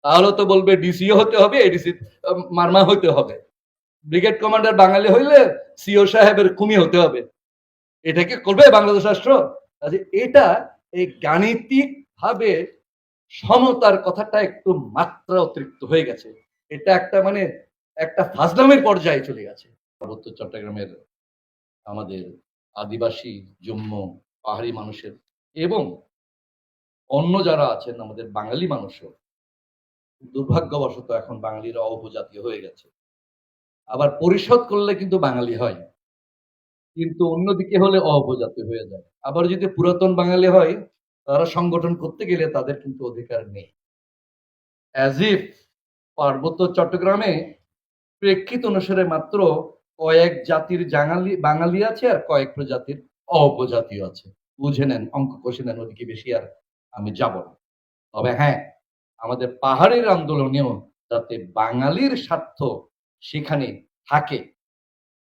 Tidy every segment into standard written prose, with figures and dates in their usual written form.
তাহলে তো বলবে ডিসিও হতে হবে, এডিসি মারমা হতে হবে, ব্রিগেড কমান্ডার বাঙালি হইলে সিও সাহেবের খুমি হতে হবে। এটা কি করবে বাংলাদেশ রাষ্ট্র? এটা এই গাণিতিক ভাবে সমতার কথাটা একটু মাত্রা অতিরিক্ত হয়ে গেছে। এটা একটা মানে একটা ফাজলামের পর্যায়ে চলে গেছে। পার্বত্য চট্টগ্রামের আমাদের আদিবাসী, জম্মু, পাহাড়ি মানুষের এবং অন্য যারা আছেন আমাদের বাঙালি মানুষও দুর্ভাগ্যবশত এখন বাঙালিরা অপজাতীয় হয়ে গেছে। আবার পরিশোধ করলে কিন্তু বাঙালি হয়, কিন্তু অন্যদিকে হলে অপজাতীয় হয়ে যায়। আবার যদি পুরাতন বাঙালি হয়, তারা সংগঠন করতে গেলে তাদের কিন্তু অধিকার নেই। অ্যাজ ইফ পার্বত্য চট্টগ্রামে প্রেক্ষিত অনুসারে মাত্র কয়েক জাতির বাঙালি আছে আর কয়েক প্রজাতির অপজাতীয় আছে। বুঝে নেন, অঙ্ক কষে নেন, ওদিকে বেশি আর আমি যাব না। তবে হ্যাঁ, আমাদের পাহাড়ের আন্দোলনেও যাতে বাঙালির স্বার্থ সেখানে থাকে,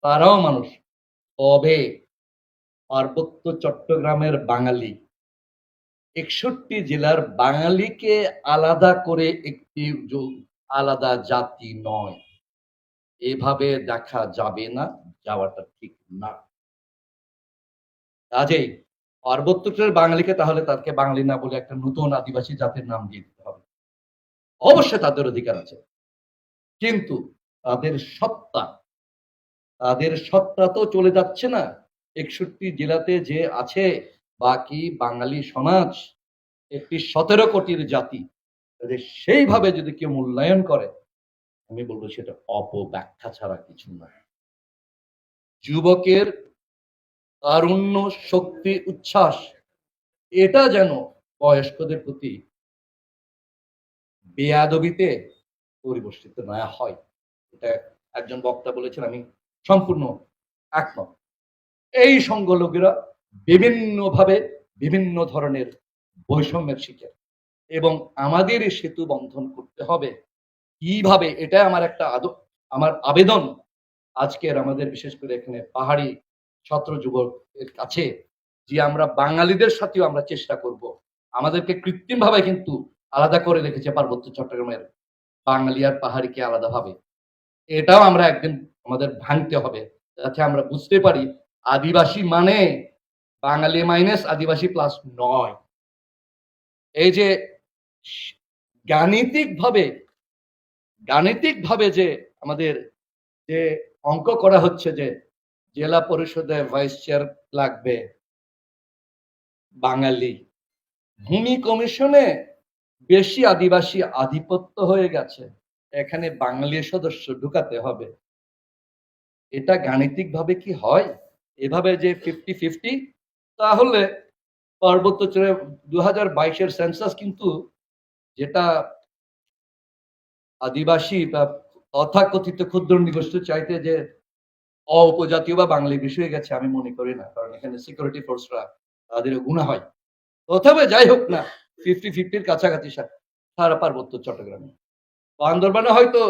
তারাও মানুষ। তবে পার্বত্য চট্টগ্রামের বাঙালি ৬১ জেলার বাঙালিকে আলাদা করে একটি আলাদা জাতি নয়, এভাবে দেখা যাবে না, যাওয়াটা ঠিক না। কাজেই পার্বত্যের বাঙালিকে তাহলে তাকে বাঙালি না বলে একটা নতুন আদিবাসী জাতির নাম দিয়ে দিতে হবে। অবশ্যই তাদের অধিকার আছে, কিন্তু তাদের সত্তা তাদের সত্তা তো চলে যাচ্ছে না ৬১ জেলাতে যে আছে বাকি বাঙালি সমাজ, একটি ১৭ কোটির জাতি, সেইভাবে যদি কেউ মূল্যায়ন করে, আমি বলবো সেটা অপব্যাখ্যা ছাড়া কিছু না। যুবকের তারুণ্য, শক্তি, উচ্ছ্বাস এটা যেন বয়স্কদের প্রতি বেয়াদবিতে পরিবর্তিত না হয়, এটা একজন বক্তা বলেছেন, আমি সম্পূর্ণ একমত। এই সংখ্যালঘুরা বিভিন্নভাবে বিভিন্ন ধরনের বৈষম্যের শিকার, এবং আমাদের সেতু বন্ধন করতে হবে কিভাবে, এটা আমার একটা আমার আবেদন আজকের আমাদের বিশেষ করে এখানে পাহাড়ি ছাত্র যুবকের কাছে, যে আমরা বাঙালিদের সাথেও আমরা চেষ্টা করব। আমাদেরকে কৃত্রিম ভাবে কিন্তু আলাদা করে রেখেছে পার্বত্য চট্টগ্রামের বাঙালি আর পাহাড়িকে আলাদাভাবে, এটাও আমরা একদিন আমাদের ভাঙতে হবে, যাতে আমরা বুঝতে পারি আদিবাসী মানে বাঙালি মাইনাস আদিবাসী প্লাস নয়। এই যে গাণিতিকভাবে গাণিতিকভাবে যে আমাদের যে অঙ্ক করা হচ্ছে যে জেলা পরিষদে ভাইস চেয়ার লাগবে বাঙালি, ভূমি কমিশনে বেশি আদিবাসী আধিপত্য হয়ে গেছে, এখানে বাঙালি সদস্য ঢুকাতে হবে। এটা গাণিতিক ভাবে কি হয় এভাবে যে 50-50? তাহলে পার্বত্য 2022-এর সেন্সাস কিন্তু যেটা আদিবাসী বা তথাকথিত ক্ষুদ্র নিগোষ্ঠী চাইতে যে উপজাতীয় বা বাঙালি বিষয়ে গেছে আমি মনে করি না, কারণ এখানে সিকিউরিটি ফোর্সরা তাদের গুণা হয়। তবে যাই হোক না, 50-50-র কাছাকাছি সারা পার্বত্য চট্টগ্রামে, বান্দরবানে হয়তো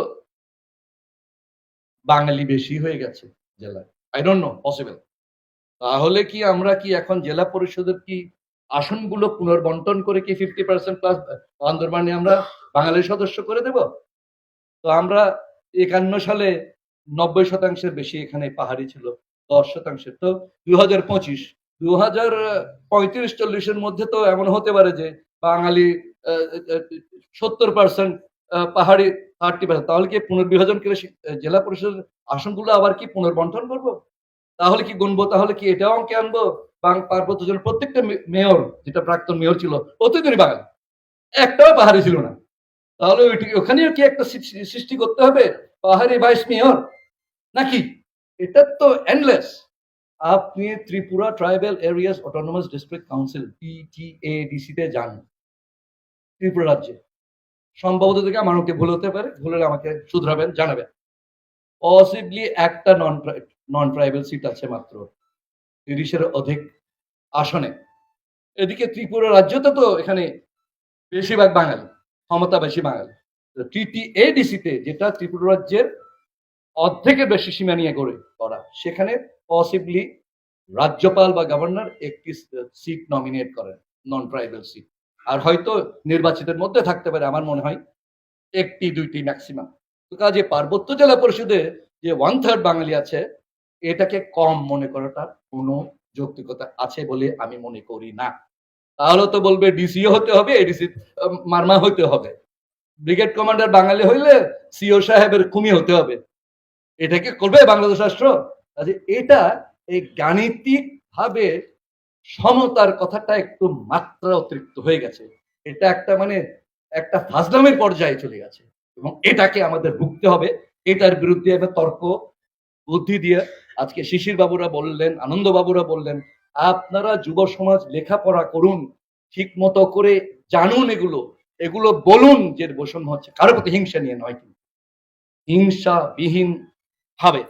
বাঙালি বেশি হয়ে গেছে জেলায়, আই ডোন্ট নো, পসিবল। তাহলে কি আমরা কি এখন জেলা পরিষদের কি আসনগুলো পুনর্বন্টন করে কি 50% প্লাস বান্দরবানে আমরা বাঙালির সদস্য করে দেব? তো আমরা 51 সালে 90% বেশি এখানে পাহাড়ি ছিল, 10%। তো 2025 2035-40-এর মধ্যে তো এমন হতে পারে যে বাঙালি 70%, পাহাড়ি 30%। তাহলে কি পুনর্বিভাজন করে জেলা পরিষদের আসনগুলো আবার কি পুনর্বন্টন করবো? তাহলে কি গুনবো, তাহলে কি এটাও অঙ্কে আনবো? পার্বত্য জেলার প্রত্যেকটা মেয়র, যেটা প্রাক্তন মেয়র ছিল, প্রত্যেকজনই বাঙালি, একটাও পাহাড়ি ছিল না। তাহলে ওখানেও কি একটা সৃষ্টি করতে হবে পাহাড়ি ভাইস মেয়র নাকি? এটা তো এন্ডলেস। আপনি Tripura tribal areas autonomous district council TTADC তে যান, ত্রিপুরা রাজ্যে, সম্ভবত থেকে আমার ওকে ভুল হতে পারে, ভুল হলে আমাকে শুধরাবেন, জানাবেন। পসিবলি একটা নন ট্রাইবাল সিট আছে মাত্র 30-এর অধিক আসনে। এদিকে ত্রিপুরা রাজ্যতে তো এখানে বেশিরভাগ বাঙালি, ক্ষমতা বেশি বাঙালি। TTADC-তে যেটা ত্রিপুরা রাজ্যের অর্ধেকের বেশি সীমা নিয়ে করা, সেখানে পসিবলি রাজ্যপাল বা গভর্নর একটি সিট নমিনেট করেন, নন ট্রাইবাল সিট, আর হয়তো নির্বাচিতের মধ্যে থাকতে পারে আমার মনে হয় একটি দুইটি ম্যাক্সিমাম। তো কাজে পার্বত্য জেলা পরিষদে যে 1/3 বাঙালি আছে এটাকে কম মনে করাটার কোনো যৌক্তিকতা আছে বলে আমি মনে করি না। তাহলে তো বলবে ডিসিও হতে হবে, এডিসি মারমা হতে হবে। ব্রিগেড কমান্ডার বাঙালি হইলে সিও সাহেবের খুমি হতে হবে। এটা কি করবে বাংলাদেশ রাষ্ট্র? কাজে এটা এই গাণিতিক ভাবে সমতার কথাটা একটু মাত্রা অতিরিক্ত হয়ে গেছে। এটা একটা মানে একটা ফাজলামের পর্যায়ে চলে গেছে এবং এটাকে আমাদের রুখতে হবে। এটার বিরুদ্ধে এবার তর্ক বুদ্ধি দিয়ে আজকে শিশির বাবুরা বললেন, আনন্দ বাবুরা বললেন, আপনারা যুব সমাজ লেখাপড়া করুন, ঠিক মতো করে জানুন এগুলো, এগুলো বলুন যে বৈষম্য হচ্ছে কারো প্রতি হিংসা নিয়ে নয়, কিন্তু হিংসা বিহীন ভাবে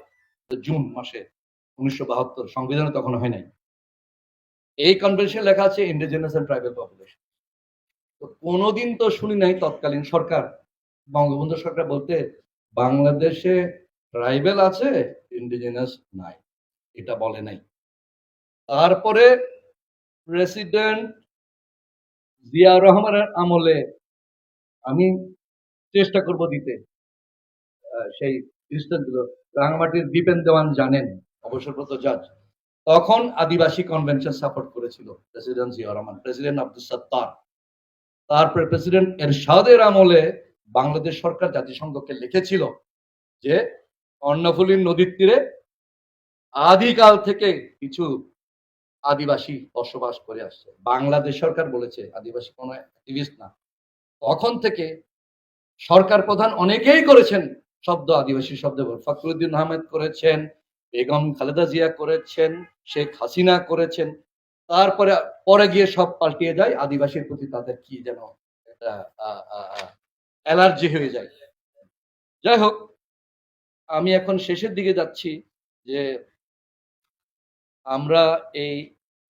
জুন মাসে 1972 সংবিধানে তখন হয় নাই, এই কনভেনশন লেখা আছে ইন্ডিজিনাস এন্ড ট্রাইবাল পপুলেশন। তো কোনোদিন তো শুনি নাই তৎকালীন সরকার, বঙ্গবন্ধু সরকার বলতে বাংলাদেশে ট্রাইবেল আছে, ইন্ডিজিনাস নাই, এটা বলে নাই। তারপরে প্রেসিডেন্ট জিয়া রহমানের আমলে আমি চেষ্টা করব দিতে সেই দৃষ্টান্তগুলো। রাঙামাটির দীপেন দেওয়ান জানেন, অবসরপ্রাপ্ত জাজ, তখন আদিবাসী কনভেনশন সাপোর্ট করেছিল প্রেসিডেন্ট জিয়া রহমান, প্রেসিডেন্ট আব্দুল সত্তার। তারপরে প্রেসিডেন্ট এরশাদের আমলে বাংলাদেশ সরকার জাতিসংঘকে লিখেছিল যে কর্ণফুলী নদীর তীরে আদিকাল থেকে কিছু আদিবাসী বসবাস করে আসছে। বাংলাদেশ সরকার বলেছে আদিবাসী কোনো অ্যাক্টিভিস্ট না। তখন থেকে সরকার প্রধান অনেকেই করেছেন শব্দ আদিবাসী শব্দ, ফখরুদ্দিন আহমেদ করেছেন, বেগম খালেদা জিয়া করেছেন, শেখ হাসিনা করেছেন। তারপরে পরে গিয়ে সব পাল্টিয়ে যায়, আদিবাসীর প্রতি তাদের কি যেন একটা অ্যালার্জি হয়ে যায়। যাই হোক, আমি এখন শেষের দিকে যাচ্ছি যে আমরা এই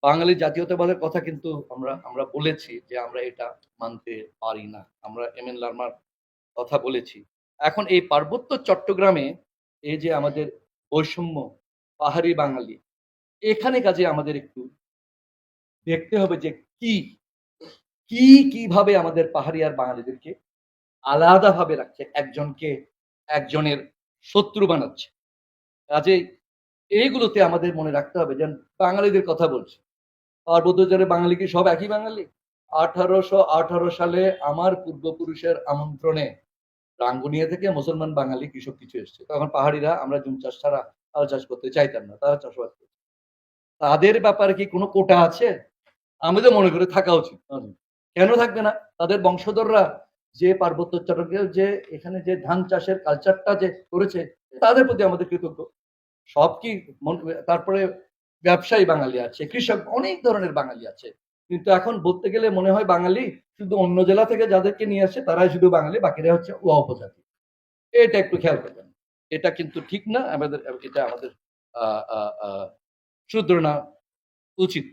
বাঙালি জাতীয়তাবাদের কথা কিন্তু আমরা বলেছি যে আমরা এটা মানতে পারি না। আমরা এম এন লারমার কথা বলেছি। এখন এই পার্বত্য চট্টগ্রামে এই যে আমাদের বৈষম্য, পাহাড়ি বাঙালি, এখানে কাজে আমাদের একটু দেখতে হবে যে কিভাবে আমাদের পাহাড়ি আর বাঙালিদেরকে আলাদাভাবে রাখছে, একজনকে একজনের শত্রু বানাচ্ছে। কাজেই এইগুলোতে আমাদের মনে রাখতে হবে যে বাঙালিদের কথা বলছি, পার্বত্য জেলার বাঙালি কি সব একই বাঙালি? 1818 সালে আমার পূর্বপুরুষের আমন্ত্রণে রাঙ্গুনিয়া থেকে মুসলমান বাঙালি কৃষক কিছু এসছে। তখন পাহাড়িরা আমরা জুম চাষ ছাড়া হাল চাষ করতে চাইতাম না, তারা চাষবাস করত। তাদের ব্যাপারে কি কোনো কোটা আছে? আমি তো মনে করি থাকা উচিত। কেন থাকবে না? তাদের বংশধররা যে পার্বত্য চট্টগ্রামে যে এখানে যে ধান চাষের কালচারটা যে করেছে, তাদের প্রতি আমাদের কৃতজ্ঞ। সব কি তারপরে ব্যবসায়ী বাঙালি আছে, কৃষক, অনেক ধরনের বাঙালি আছে। কিন্তু এখন বলতে গেলে মনে হয় বাঙালি শুধু অন্য জেলা থেকে যাদেরকে নিয়ে আসে তারাই শুধু বাঙালি, বাকিরা হচ্ছে উপজাতি। এটা একটু খেয়াল করবেন। এটা কিন্তু ঠিক না, এটা আমাদের শুধরানো উচিত।